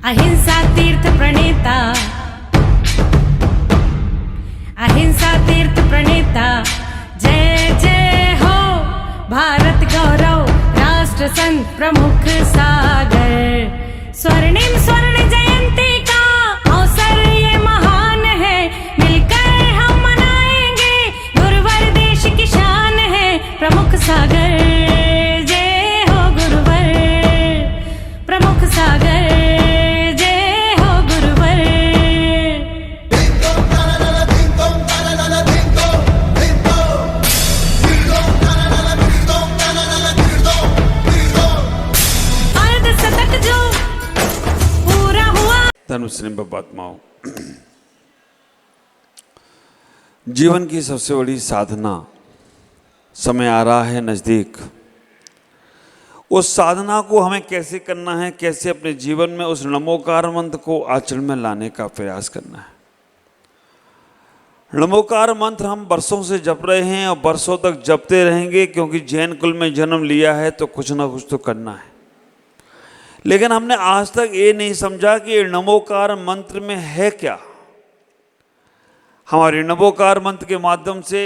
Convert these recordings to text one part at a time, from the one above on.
अहिंसा तीर्थ प्रणेता, अहिंसा तीर्थ प्रणेता, जय जय हो भारत गौरव राष्ट्र संत प्रमुख सागर। स्वर्णिम स्वर्ण जयंती का अवसर ये महान है, मिलकर हम मनाएंगे गुरुवर देश की शान है प्रमुख सागर। जय हो गुरुवर प्रमुख सागर, जय हो गुरुवर। अर्ध शतक जो पूरा हुआ। धर्म स्नेह बात्माओं, जीवन की सबसे बड़ी साधना समय आ रहा है नज़दीक। उस साधना को हमें कैसे करना है, कैसे अपने जीवन में उस नमोकार मंत्र को आचरण में लाने का प्रयास करना है। नमोकार मंत्र हम बरसों से जप रहे हैं और बरसों तक जपते रहेंगे, क्योंकि जैन कुल में जन्म लिया है तो कुछ ना कुछ तो करना है। लेकिन हमने आज तक ये नहीं समझा कि नमोकार मंत्र में है क्या। हमारे नमोकार मंत्र के माध्यम से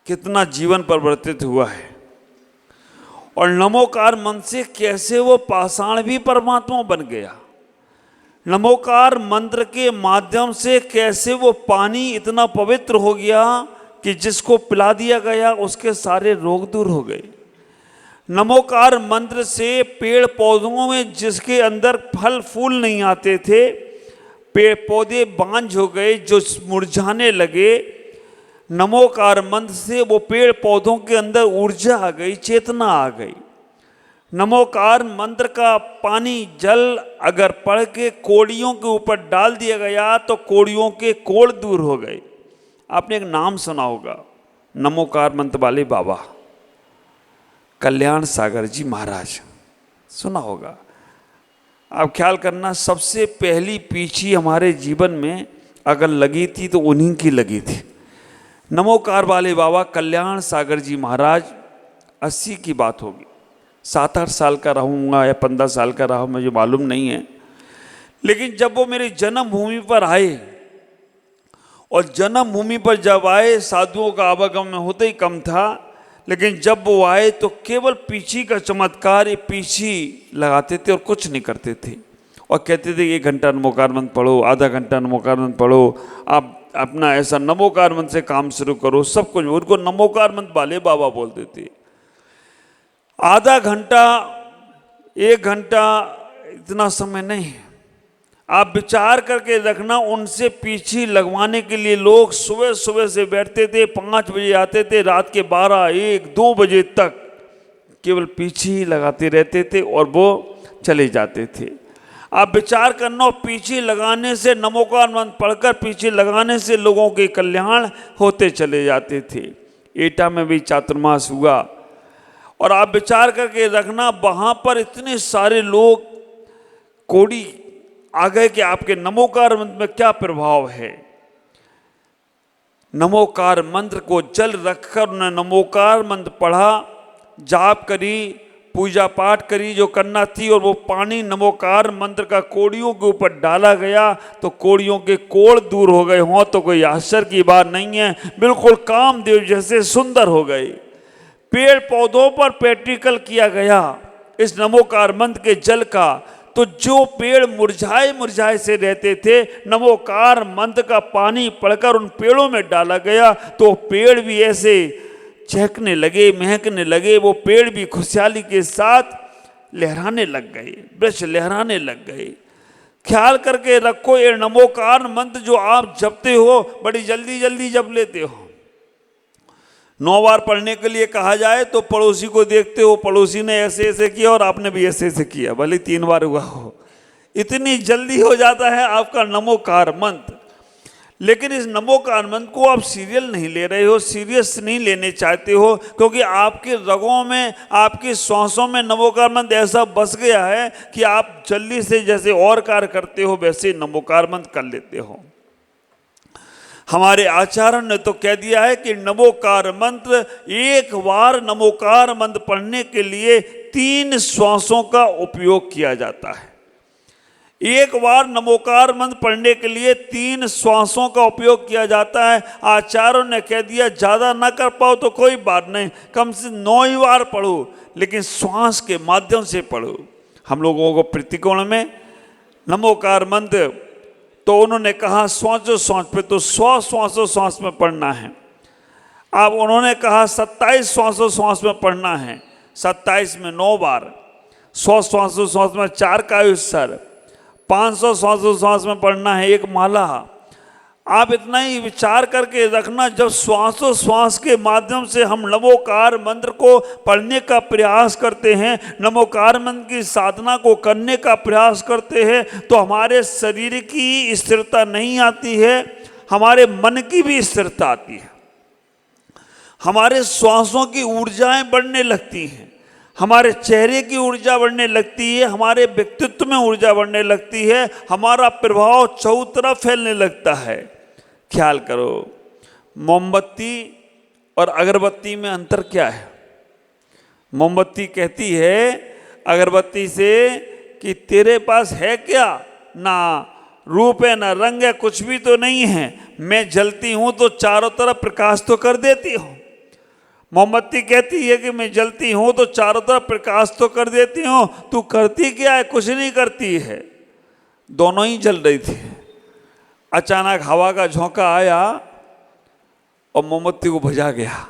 कितना जीवन परिवर्तित हुआ है, और नमोकार मंत्र से कैसे वो पाषाण भी परमात्मा बन गया। नमोकार मंत्र के माध्यम से कैसे वो पानी इतना पवित्र हो गया कि जिसको पिला दिया गया उसके सारे रोग दूर हो गए। नमोकार मंत्र से पेड़ पौधों में जिसके अंदर फल फूल नहीं आते थे, पेड़ पौधे बांझ हो गए, जो मुरझाने लगे। नमोकार मंत्र से वो पेड़ पौधों के अंदर ऊर्जा आ गई, चेतना आ गई। नमोकार मंत्र का पानी जल अगर पढ़ के कोड़ियों के ऊपर डाल दिया गया तो कोड़ियों के कोड़ दूर हो गए। आपने एक नाम सुना होगा, नमोकार मंत्र वाले बाबा कल्याण सागर जी महाराज, सुना होगा। आप ख्याल करना, सबसे पहली पीछी हमारे जीवन में अगर लगी थी तो उन्हीं की लगी थी। नमोकार वाले बाबा कल्याण सागर जी महाराज 80 की बात होगी, 7-8 साल का रहूँगा या 15 साल का रहा, मुझे मालूम नहीं है। लेकिन जब वो मेरी जन्मभूमि पर आए, और जन्मभूमि पर जब आए साधुओं का आवागमन होते ही कम था, लेकिन जब वो आए तो केवल पीछी का चमत्कार, ये पीछी लगाते थे और कुछ नहीं करते थे, और कहते थे 1 घंटा नमोकार मंत्र पढ़ो, आधा घंटा नमोकार मंत्र पढ़ो, आप अपना ऐसा नमोकार मंत्र से काम शुरू करो, सब कुछ। उनको नमोकार मंत्र वाले बाबा बोलते थे। आधा घंटा 1 घंटा इतना समय नहीं है। आप विचार करके रखना, उनसे पीछी लगवाने के लिए लोग सुबह सुबह से बैठते थे, 5 बजे आते थे, रात के 12, 1, 2 बजे तक केवल पीछी ही लगाते रहते थे और वो चले जाते थे। आप विचार करना, पीछे लगाने से, नमोकार मंत्र पढ़कर पीछे लगाने से लोगों के कल्याण होते चले जाते थे। एटा में भी चातुर्मास हुआ, और आप विचार करके रखना, वहाँ पर इतने सारे लोग कोड़ी आ गए कि आपके नमोकार मंत्र में क्या प्रभाव है। नमोकार मंत्र को जल रखकर उन्होंने नमोकार मंत्र पढ़ा, जाप करी, पूजा पाठ करी जो करना थी, और वो पानी नमोकार मंत्र का कोड़ियों के ऊपर डाला गया तो कोड़ियों के कोड़ दूर हो गए हों तो कोई आश्चर्य की बात नहीं है। बिल्कुल कामदेव जैसे सुंदर हो गए। पेड़ पौधों पर प्रैक्टिकल किया गया इस नमोकार मंत्र के जल का, तो जो पेड़ मुरझाए मुरझाए से रहते थे, नमोकार मंत्र का पानी पढ़कर उन पेड़ों में डाला गया तो पेड़ भी ऐसे चहकने लगे, महकने लगे। वो पेड़ भी खुशहाली के साथ लहराने लग गए, वृक्ष लहराने लग गए। ख्याल करके रखो, ये नमोकार मंत्र जो आप जपते हो, बड़ी जल्दी जल्दी जप लेते हो। 9 बार पढ़ने के लिए कहा जाए तो पड़ोसी को देखते हो, पड़ोसी ने ऐसे ऐसे किया और आपने भी ऐसे ऐसे किया, भले 3 बार हुआ हो। इतनी जल्दी हो जाता है आपका नमोकार मंत्र। लेकिन इस नमोकार मंत्र को आप सीरियल नहीं ले रहे हो, सीरियस नहीं लेने चाहते हो, क्योंकि आपके रगों में, आपकी श्वासों में नमोकार मंत्र ऐसा बस गया है कि आप जल्दी से जैसे और कार्य करते हो वैसे नमोकार मंत्र कर लेते हो। हमारे आचार्य ने तो कह दिया है कि नमोकार मंत्र, एक बार नमोकार मंत्र पढ़ने के लिए 3 श्वासों का उपयोग किया जाता है। एक बार नमोकार मंत्र पढ़ने के लिए 3 श्वासों का उपयोग किया जाता है। आचार्यों ने कह दिया ज़्यादा ना कर पाओ तो कोई बात नहीं, कम से 9 ही बार पढ़ो, लेकिन श्वास के माध्यम से पढ़ो। हम लोगों को प्रतिकोण में नमोकार मंत्र तो उन्होंने कहा श्वास पे, तो 100 श्वास में पढ़ना है। अब उन्होंने कहा 27 श्वास में पढ़ना है, 27 में 9 बार, 100 श्वास में 4 का उत्सर, 500 श्वास में पढ़ना है 1 माला। आप इतना ही विचार करके रखना, जब श्वास के माध्यम से हम नमोकार मंत्र को पढ़ने का प्रयास करते हैं, नमोकार मंत्र की साधना को करने का प्रयास करते हैं, तो हमारे शरीर की स्थिरता नहीं आती है, हमारे मन की भी स्थिरता आती है, हमारे श्वासों की ऊर्जाएं बढ़ने लगती हैं, हमारे चेहरे की ऊर्जा बढ़ने लगती है, हमारे व्यक्तित्व में ऊर्जा बढ़ने लगती है, हमारा प्रभाव चारों तरफ फैलने लगता है। ख्याल करो, मोमबत्ती और अगरबत्ती में अंतर क्या है? मोमबत्ती कहती है अगरबत्ती से कि तेरे पास है क्या, ना रूप है ना रंग है, कुछ भी तो नहीं है, मैं जलती हूँ तो चारों तरफ प्रकाश तो कर देती हूँ। मोमबत्ती कहती है कि मैं जलती हूँ तो चारों तरफ प्रकाश तो कर देती हूँ, तू करती क्या है? कुछ नहीं करती है। दोनों ही जल रही थी। अचानक हवा का झोंका आया और मोमबत्ती को बुझा गया।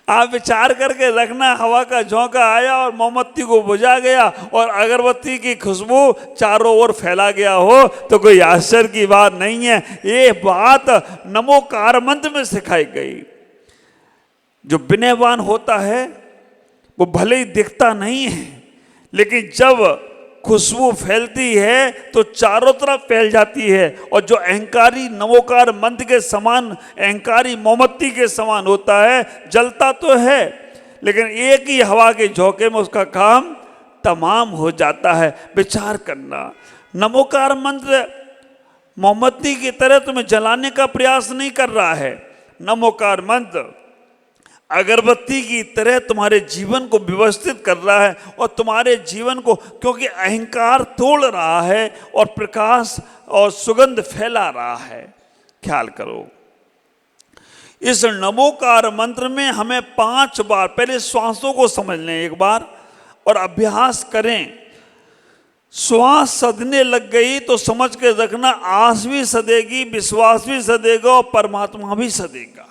आप विचार करके रखना, हवा का झोंका आया और मोमबत्ती को बुझा गया और अगरबत्ती की खुशबू चारों ओर फैला गया हो तो कोई आश्चर्य की बात नहीं है। ये बात नमोकार मंत्र में सिखाई गई। जो विनयवान होता है वो भले ही दिखता नहीं है, लेकिन जब खुशबू फैलती है तो चारों तरफ फैल जाती है। और जो अहंकारी नमोकार मंत्र के समान, अहंकारी मोमबत्ती के समान होता है, जलता तो है लेकिन एक ही हवा के झोंके में उसका काम तमाम हो जाता है। विचार करना, नमोकार मंत्र मोमबत्ती की तरह तुम्हें जलाने का प्रयास नहीं कर रहा है। नमोकार मंत्र अगरबत्ती की तरह तुम्हारे जीवन को व्यवस्थित कर रहा है और तुम्हारे जीवन को, क्योंकि अहंकार तोड़ रहा है और प्रकाश और सुगंध फैला रहा है। ख्याल करो, इस नमोकार मंत्र में हमें 5 बार, पहले श्वासों को समझ लें एक बार और अभ्यास करें। श्वास सधने लग गई तो समझ के रखना, आस भी सदेगी, विश्वास भी सदेगा और परमात्मा भी सदेगा।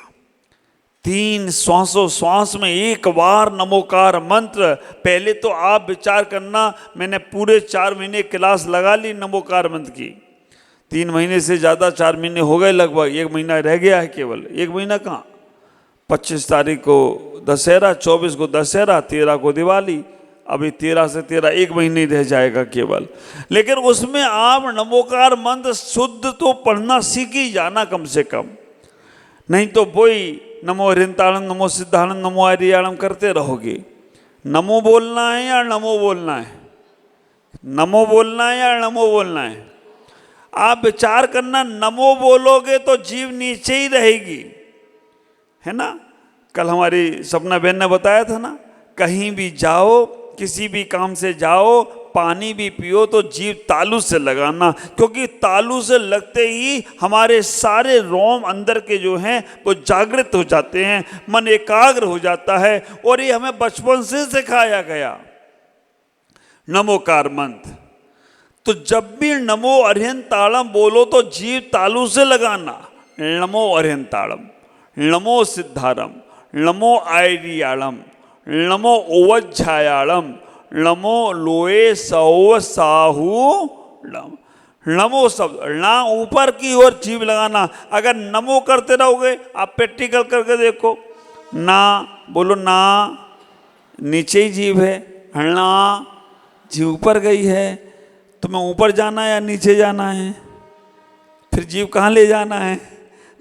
3 श्वास में 1 बार नमोकार मंत्र। पहले तो आप विचार करना, मैंने पूरे 4 महीने क्लास लगा ली नमोकार मंत्र की। 3 महीने से ज़्यादा, 4 महीने हो गए लगभग, 1 महीना रह गया है केवल। 1 महीना कहाँ, 25 तारीख को दशहरा, 24 को दशहरा, 13 को दिवाली, अभी 13 से 13 1 महीने रह जाएगा केवल। लेकिन उसमें आप नमोकार मंत्र शुद्ध तो पढ़ना सीख ही जाना कम से कम, नहीं तो वही नमो हरिंताणम, नमो सिद्धाणम, नमो आर्याणम करते रहोगे। नमो बोलना है या नमो बोलना है? नमो बोलना है या नमो बोलना है? आप विचार करना, नमो बोलोगे तो जीव नीचे ही रहेगी, है ना। कल हमारी सपना बहन ने बताया था ना, कहीं भी जाओ, किसी भी काम से जाओ, पानी भी पियो तो जीव तालू से लगाना, क्योंकि तालू से लगते ही हमारे सारे रोम अंदर के जो हैं वो जागृत हो जाते हैं, मन एकाग्र हो जाता है। और ये हमें बचपन से सिखाया गया नमोकार मंत्र। तो जब भी नमो अरिहंताणम बोलो तो जीव तालू से लगाना। नमो अरिहंताणम, नमो सिद्धारम, नमो आर्याणम, नमो ओवज्झायाणम, नमो लोए सौ साहू लम। नमो शब्द ना ऊपर की ओर जीव लगाना। अगर नमो करते रहोगे, आप प्रैक्टिकल करके देखो, ना बोलो, ना नीचे ही जीव है, ना जीव ऊपर गई है, तुम्हें ऊपर जाना है या नीचे जाना है? फिर जीव कहाँ ले जाना है?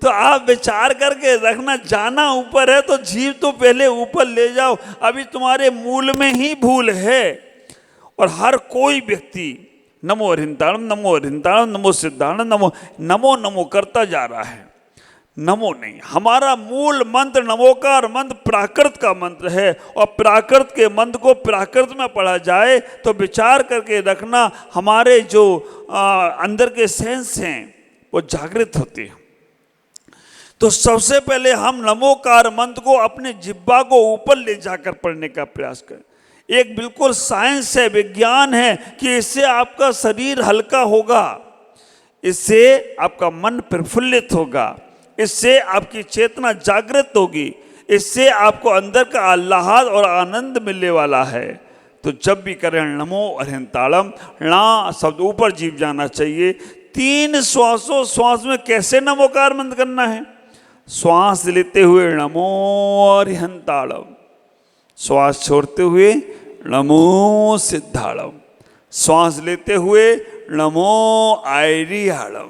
तो आप विचार करके रखना, जाना ऊपर है तो जीव तो पहले ऊपर ले जाओ। अभी तुम्हारे मूल में ही भूल है। और हर कोई व्यक्ति नमो हरिंताणम, नमो हरिंताणम, नमो सिद्धाणम, नमो नमो नमो करता जा रहा है। नमो नहीं। हमारा मूल मंत्र नमोकार मंत्र प्राकृत का मंत्र है, और प्राकृत के मंत्र को प्राकृत में पढ़ा जाए तो विचार करके रखना, हमारे जो अंदर के सेंस हैं वो जागृत होते हैं। तो सबसे पहले हम नमोकार मंत्र को अपने जिह्वा को ऊपर ले जाकर पढ़ने का प्रयास करें। एक बिल्कुल साइंस है, विज्ञान है कि इससे आपका शरीर हल्का होगा, इससे आपका मन प्रफुल्लित होगा, इससे आपकी चेतना जागृत होगी, इससे आपको अंदर का आह्लाद और आनंद मिलने वाला है। तो जब भी करें नमो अरिहंताड़म, णा शब्द ऊपर जीव जाना चाहिए। 3 श्वास में कैसे नमोकार मंत्र करना है? श्वास लेते हुए नमो अरिहंताड़म, श्वास छोड़ते हुए नमो सिद्धाड़म, श्वास लेते हुए नमो आयरियाड़म,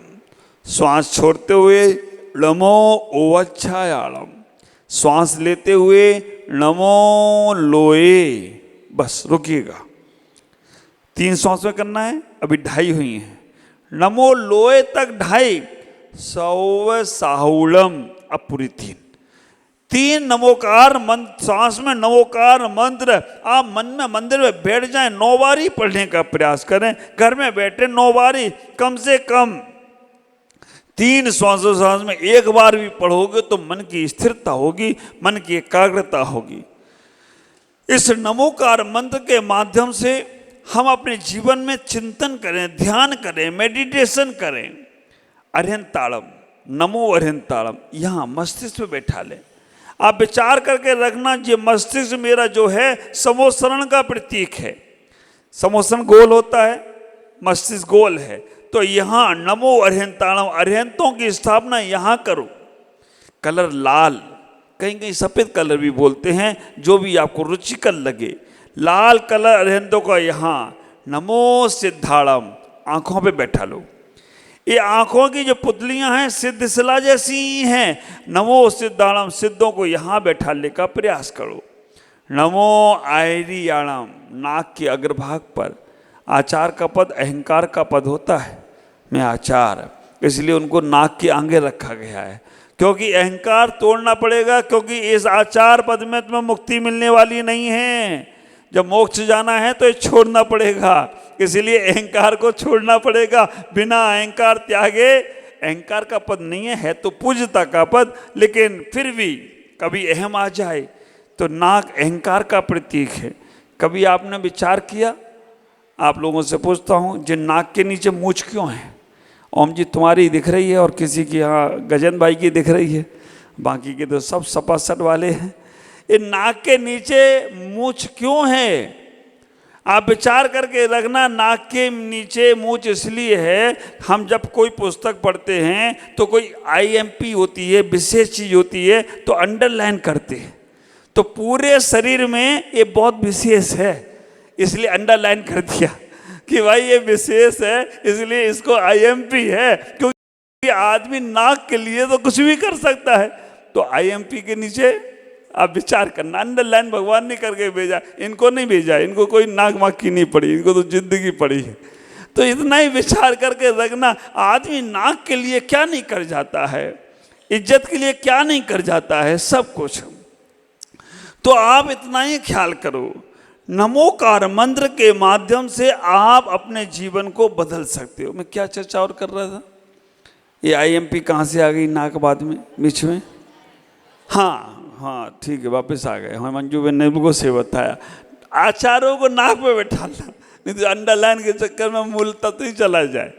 श्वास छोड़ते हुए नमो ओवच्छायाड़म, श्वास लेते हुए नमो लोए। बस रुकिएगा, 3 श्वास में करना है, अभी 2.5 हुई हैं। नमो लोए तक 2.5, सौ साहुलम, अब पूरी 3 नमोकार मंत्र, श्वास में नमोकार मंत्र आप मन में मंदिर में बैठ जाएं, 9 बारी पढ़ने का प्रयास करें। घर में बैठे 9 बारी, कम से कम 3 श्वास में 1 बार भी पढ़ोगे तो मन की स्थिरता होगी, मन की एकाग्रता होगी। इस नमोकार मंत्र के माध्यम से हम अपने जीवन में चिंतन करें, ध्यान करें, मेडिटेशन करें। अरिहंताड़म, नमो अरिहंताड़म, यहाँ मस्तिष्क में बैठा लें। आप विचार करके रखना, ये मस्तिष्क मेरा जो है समोसरण का प्रतीक है। समोसरण गोल होता है, मस्तिष्क गोल है, तो यहाँ नमो अरिहंताड़म, अरिहंतों की स्थापना यहाँ करो। कलर लाल, कहीं कहीं सफ़ेद कलर भी बोलते हैं, जो भी आपको रुचिकर लगे। लाल कलर अरिहंतों का यहाँ नमो सिद्धाड़म, आँखों पे बैठा लो। ये आँखों की जो पुतलियाँ हैं सिद्ध शिला जैसी ही हैं। नमो सिद्धाड़म, सिद्धों को यहाँ बैठाने का प्रयास करो। नमो आयरियाणम, नाक के अग्रभाग पर। आचार का पद अहंकार का पद होता है, मैं आचार, इसलिए उनको नाक के आगे रखा गया है, क्योंकि अहंकार तोड़ना पड़ेगा, क्योंकि इस आचार पद में तुम्हें मुक्ति मिलने वाली नहीं है। जब मोक्ष जाना है तो ये छोड़ना पड़ेगा, इसलिए अहंकार को छोड़ना पड़ेगा। बिना अहंकार त्यागे, अहंकार का पद नहीं है तो पूज्यता का पद, लेकिन फिर भी कभी अहम आ जाए तो नाक अहंकार का प्रतीक है। कभी आपने विचार किया, आप लोगों से पूछता हूँ, जिन नाक के नीचे मूंछ क्यों है? ओम जी तुम्हारी दिख रही है और किसी की यहाँ गजन भाई की दिख रही है, बाकी के तो सब सपासट वाले हैं। ये नाक के नीचे मूंछ क्यों है? आप विचार करके रखना। नाक के नीचे मूंछ इसलिए है, हम जब कोई पुस्तक पढ़ते हैं तो कोई IMP होती है, विशेष चीज़ होती है, तो अंडरलाइन करते हैं। तो पूरे शरीर में ये बहुत विशेष है, इसलिए अंडरलाइन कर दिया कि भाई ये विशेष है, इसलिए इसको IMP है। क्योंकि आदमी नाक के लिए तो कुछ भी कर सकता है, तो IMP के नीचे आप विचार करना। अंडरलाइन भगवान ने करके भेजा, इनको नहीं भेजा, इनको कोई नाक माकी नहीं पड़ी, इनको तो जिंदगी पड़ी है। तो इतना ही विचार करके रखना, आदमी नाक के लिए क्या नहीं कर जाता है, इज्जत के लिए क्या नहीं कर जाता है, सब कुछ। तो आप इतना ही ख्याल करो, नमोकार मंत्र के माध्यम से आप अपने जीवन को बदल सकते हो। मैं क्या चर्चा और कर रहा था, ये IMP कहाँ से आ गई नाक बाद में बीच में? हाँ हाँ ठीक है, वापस आ गए। हाँ, मंजू बहन ने को से बताया, आचारों को नाक पे बैठाना, नहीं तो अंडरलाइन के चक्कर में मूल तत्व ही चला जाए।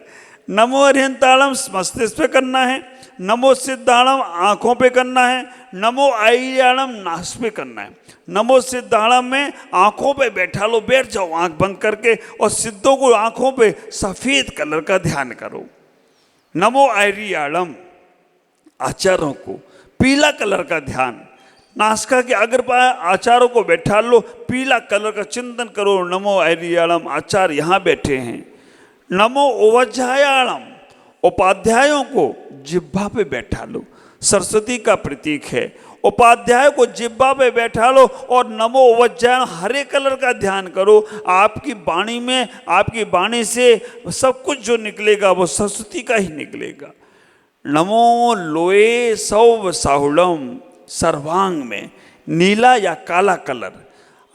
नमो अरिहंताड़म मस्तिष्क पे करना है, नमो सिद्धाड़म आँखों पे करना है, नमो आयरियाणम नाक पे करना है। नमो सिद्धाड़म में आँखों पे बैठा लो, बैठ जाओ आँख बंद करके, और सिद्धों को आँखों पे सफ़ेद कलर का ध्यान करो। नमो आयरियाणम आचारों को पीला कलर का ध्यान, नासिका के अग्रपाय आचारों को बैठा लो, पीला कलर का चिंतन करो। नमो आयरियाणम, आचार्य यहाँ बैठे हैं। नमो ओवज्जायाणम, उपाध्यायों को जिह्वा पे बैठा लो, सरस्वती का प्रतीक है। उपाध्याय को जिह्वा पे बैठा लो और नमो ओवज्जायाणम हरे कलर का ध्यान करो। आपकी वाणी में, आपकी वाणी से सब कुछ जो निकलेगा वो सरस्वती का ही निकलेगा। नमो लोए सौ साहुलम, सर्वांग में नीला या काला कलर।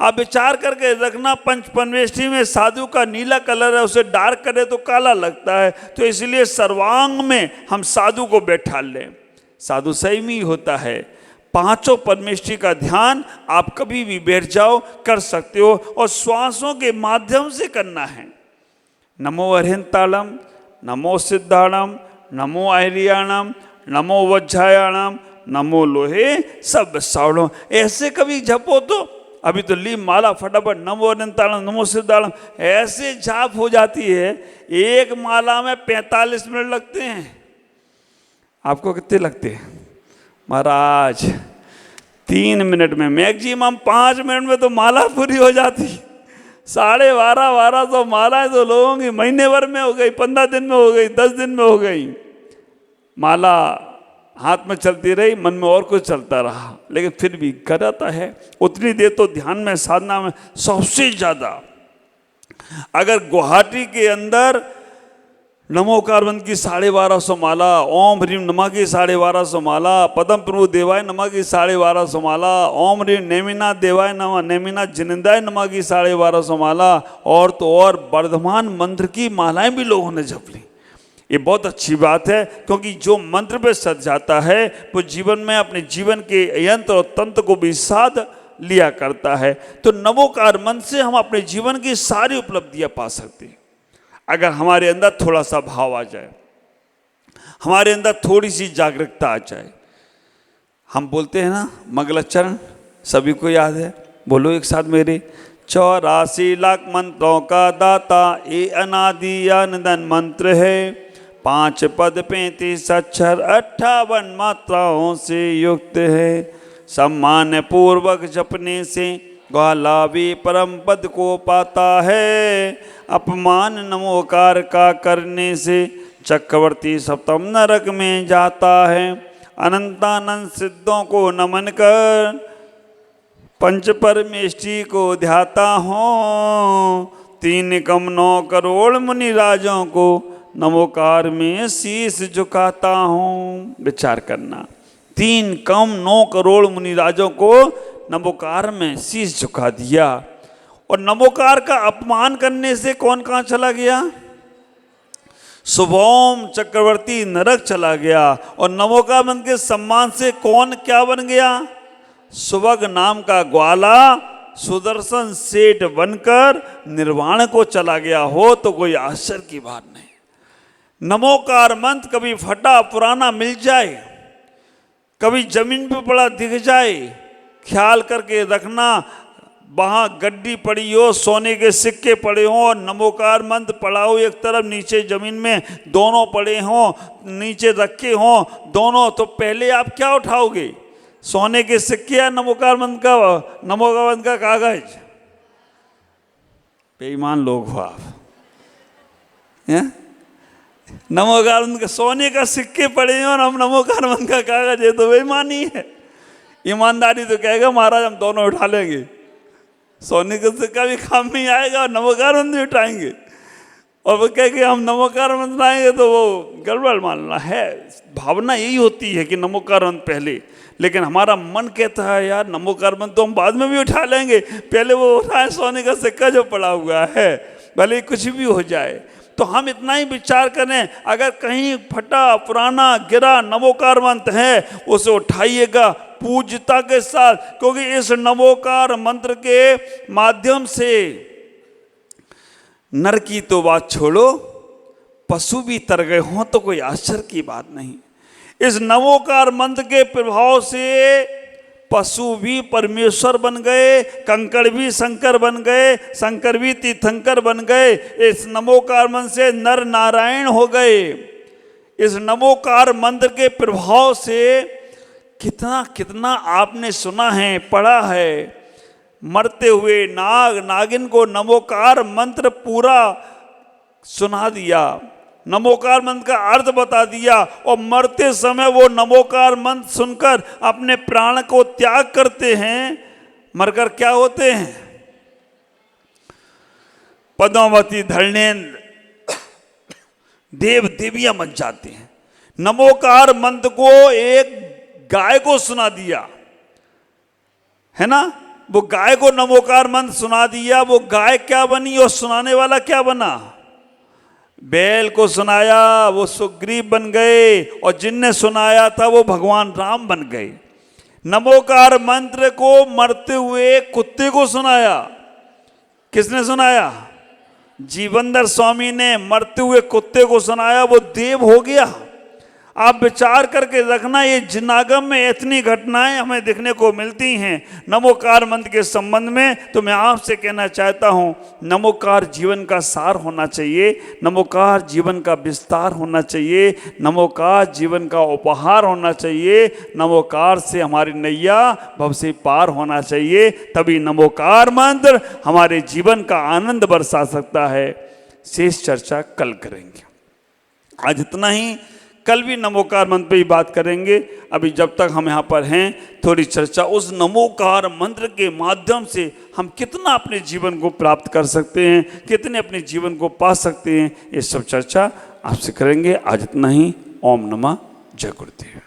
आप विचार करके रखना, पंच परमेष्ठी में साधु का नीला कलर है, उसे डार्क करे तो काला लगता है, तो इसलिए सर्वांग में हम साधु को बैठा लें। साधु संयमी होता है। पांचों परमेष्ठी का ध्यान आप कभी भी बैठ जाओ, कर सकते हो, और श्वासों के माध्यम से करना है। नमो अरहंतालम, नमो सिद्धाणम, नमो आर्याणम, नमो वज्रायाणम, नमो लोहे सब सावड़ों। ऐसे कभी जपो तो, अभी तो ली माला फटाफट नमो अरहंतालम, नमो सिद्धाणम, ऐसे जाप हो जाती है। एक माला में 45 मिनट लगते हैं। आपको कितने लगते हैं महाराज? 3 मिनट में, मैक्सिमम 5 मिनट में तो माला पूरी हो जाती। 1250 मालाएं तो लोगों की महीने भर में हो गई, 15 दिन में हो गई, 10 दिन में हो गई। माला हाथ में चलती रही, मन में और कुछ चलता रहा, लेकिन फिर भी कराता है उतनी देर तो ध्यान में, साधना में सबसे ज़्यादा। अगर गुवाहाटी के अंदर नमोकार मंत्र की 1250 माला, ओम ह्रीम नमः की 1250 माला, पदम प्रभु देवाय नमः की 1250 माला, ओम ह्रीम नेमिनाथ देवाय नमः, नेमिनाथ जिनेंद्राय नमः की 1250 माला, और तो और वर्धमान मंत्र की मालाएं भी लोगों ने जप ली। ये बहुत अच्छी बात है, क्योंकि जो मंत्र पे सज जाता है वो जीवन में अपने जीवन के यंत्र और तंत्र को भी साध लिया करता है। तो नमोकार मंत्र से हम अपने जीवन की सारी उपलब्धियां पा सकते हैं, अगर हमारे अंदर थोड़ा सा भाव आ जाए, हमारे अंदर थोड़ी सी जागरूकता आ जाए। हम बोलते हैं ना मंगलाचरण, सभी को याद है, बोलो एक साथ मेरे। 84 लाख मंत्रों का दाता ये अनादि अनंत मंत्र है, 5 पद 35 अक्षर 58 मात्राओं से युक्त है। सम्मान पूर्वक जपने से ग्वाला भी परम पद को पाता है, अपमान नमोकार का करने से चक्रवर्ती सप्तम नरक में जाता है। अनंतानंद सिद्धों को नमन कर पंच परमेष्ठी को ध्याता हूँ, 3 कम 9 करोड़ मुनिराजों को नमोकार में शीश झुकाता हूँ। विचार करना, 3 कम 9 करोड़ मुनिराजों को नमोकार में शीश झुका दिया। और नमोकार का अपमान करने से कौन कहाँ चला गया? शुभोम चक्रवर्ती नरक चला गया। और नमोकार मंत्र के सम्मान से कौन क्या बन गया? सुभग नाम का ग्वाला सुदर्शन सेठ बनकर निर्वाण को चला गया हो तो कोई आश्चर्य की बात नहीं। नमोकार मंत्र कभी फटा पुराना मिल जाए, कभी जमीन पे पड़ा दिख जाए, ख्याल करके रखना, वहाँ गड्डी पड़ी हो, सोने के सिक्के पड़े हों और नमोकार मंत्र पड़ा हो एक तरफ, नीचे जमीन में दोनों पड़े हों, नीचे रखे हों दोनों, तो पहले आप क्या उठाओगे? सोने के सिक्के या नमोकार मंत्र का कागज? बेईमान लोग हो आप। नमोकार मंत्र का सोने का सिक्के पड़े हैं और हम नमोकार मंत्र का कागज है, तो बेईमानी है। ईमानदारी तो कहेगा महाराज हम दोनों उठा लेंगे, सोने का सिक्का भी काम नहीं आएगा और नमोकार मंत्र भी उठाएंगे, और वो कहेंगे हम नमोकार मंत्र आएंगे तो वो गड़बड़ मानना है। भावना यही होती है कि नमोकार मंत्र पहले, लेकिन हमारा मन कहता है यार नमोकार मंत्र तो हम बाद में भी उठा लेंगे, पहले वो उठाए सोने का सिक्का जो पड़ा हुआ है, भले कुछ भी हो जाए। तो हम इतना ही विचार करें, अगर कहीं फटा पुराना गिरा नमोकार मंत्र है उसे उठाइएगा पूज्यता के साथ, क्योंकि इस नमोकार मंत्र के माध्यम से नर की तो बात छोड़ो, पशु भी तर गए हों तो कोई आश्चर्य की बात नहीं। इस नमोकार मंत्र के प्रभाव से पशु भी परमेश्वर बन गए, कंकड़ भी शंकर बन गए, शंकर भी तीर्थंकर बन गए। इस नमोकार मंत्र से नर नारायण हो गए। इस नमोकार मंत्र के प्रभाव से कितना कितना आपने सुना है, पढ़ा है। मरते हुए नाग नागिन को नमोकार मंत्र पूरा सुना दिया, नमोकार मंत्र का अर्थ बता दिया, और मरते समय वो नमोकार मंत्र सुनकर अपने प्राण को त्याग करते हैं। मरकर क्या होते हैं? पद्मावती धरणेन्द्र देव देवियां बन जाते हैं। नमोकार मंत्र को एक गाय को सुना दिया, है ना। वो गाय को नमोकार मंत्र सुना दिया, वो गाय क्या बनी और सुनाने वाला क्या बना? बैल को सुनाया वो सुग्रीव बन गए, और जिनने सुनाया था वो भगवान राम बन गए। नमोकार मंत्र को मरते हुए कुत्ते को सुनाया, किसने सुनाया? जीवनधर स्वामी ने मरते हुए कुत्ते को सुनाया, वो देव हो गया। आप विचार करके रखना, ये जिनागम में इतनी घटनाएं हमें देखने को मिलती हैं नमोकार मंत्र के संबंध में। तो मैं आपसे कहना चाहता हूँ, नमोकार जीवन का सार होना चाहिए, नमोकार जीवन का विस्तार होना चाहिए, नमोकार जीवन का उपहार होना चाहिए, नमोकार से हमारी नैया भव से पार होना चाहिए। तभी नमोकार मंत्र हमारे जीवन का आनंद बरसा सकता है। शेष चर्चा कल करेंगे। आज इतना ही, कल भी नमोकार मंत्र पे ही बात करेंगे। अभी जब तक हम यहाँ पर हैं, थोड़ी चर्चा उस नमोकार मंत्र के माध्यम से हम कितना अपने जीवन को प्राप्त कर सकते हैं, कितने अपने जीवन को पा सकते हैं, ये सब चर्चा आपसे करेंगे। आज इतना ही। ओम नमः जय गुरुदेव।